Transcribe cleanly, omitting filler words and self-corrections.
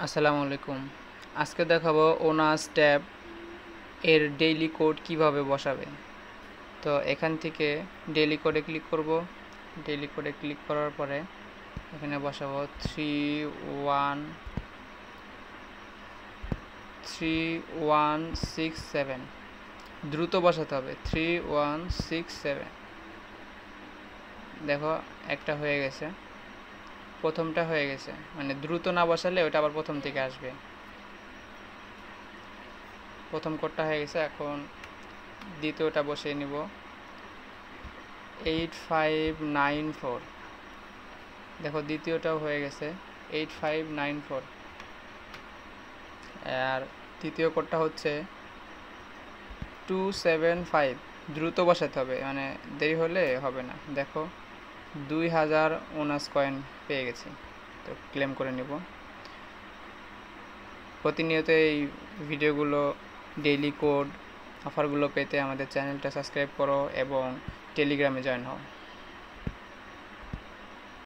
আসসালামু আলাইকুম। আজকে দেখাবো ওনাস ট্যাব এর ডেইলি কোড কিভাবে বসাবে। তো এখান থেকে ডেইলি কোডে ক্লিক করব। ডেইলি কোডে ক্লিক করার পরে এখানে বসাবো 3167। দ্রুত বসাতে হবে 3167। দেখো একটা হয়ে গেছে, প্রথমটা হয়ে গেছে, মানে দ্রুত না বসালে ওটা আবার প্রথম থেকে আসবে। প্রথম কোডটা হয়ে গেছে, এখন দ্বিতীয়টা বসিয়ে নিব 8594। দেখো দ্বিতীয়টাও হয়ে গেছে 8594। আর তৃতীয় কোডটা হচ্ছে 275। দ্রুত বসাতে হবে, মানে দেরি হলে হবে না। দেখো 2000 ওনাস কয়েন পেয়ে গেছি, তো ক্লেম করে নিব। প্রতিনিয়ত এই ভিডিওগুলো, ডেইলি কোড অফারগুলো পেতে আমাদের চ্যানেলটা সাবস্ক্রাইব করো এবং টেলিগ্রামে জয়েন হও।